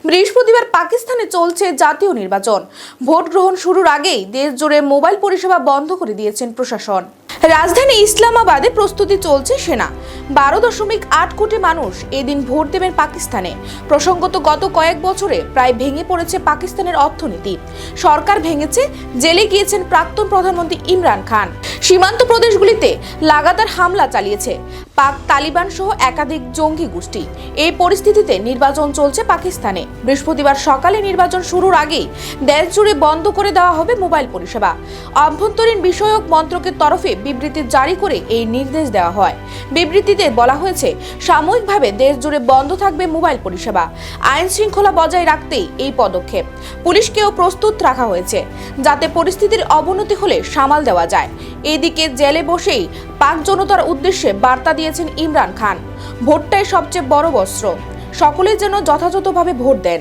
বৃহস্পতিবার পাকিস্তানে চলছে জাতীয় নির্বাচন। ভোট গ্রহণ শুরুর আগেই দেশ জুড়ে মোবাইল পরিষেবা বন্ধ করে দিয়েছেন প্রশাসন। রাজধানী ইসলামাবাদে প্রস্তুতি চলছে সেনা। 12.8 কোটি মানুষ এদিন ভোট দেবেন পাকিস্তানে। প্রসঙ্গত, গত কয়েক বছরে প্রায় ভেঙে পড়েছে পাকিস্তানের অর্থনীতি। সরকার ভেঙেছে, জেলে গিয়েছেন প্রাক্তন প্রধানমন্ত্রী ইমরান খান। সীমান্ত প্রদেশগুলিতে লাগাতার হামলা চালিয়েছে পাক তালিবান সহ একাধিক জঙ্গি গোষ্ঠী। এই পরিস্থিতিতে নির্বাচন চলছে পাকিস্তানে। বৃহস্পতিবার সকালে নির্বাচন শুরুর আগেই দেশ জুড়ে বন্ধ করে দেওয়া হবে মোবাইল পরিষেবা। অভ্যন্তরীণ বিষয়ক মন্ত্রকের তরফে বিবৃতি জারি করে এই নির্দেশ দেওয়া হয়। বিবৃতিতে বলা হয়েছে, সাময়িকভাবে দেশ জুড়ে বন্ধ থাকবে মোবাইল পরিষেবা। আইন শৃঙ্খলা বজায় রাখতেই এই পদক্ষেপ। পুলিশকেও প্রস্তুত রাখা হয়েছে, যাতে পরিস্থিতির অবনতি হলে সামাল দেওয়া যায়। এদিকে জেলে বসেই পাক জনতার উদ্দেশ্যে বার্তা দিয়েছেন ইমরান খান। ভোটটাই সবচেয়ে বড় অস্ত্র, সকলে যেন যথাযথভাবে ভোট দেন।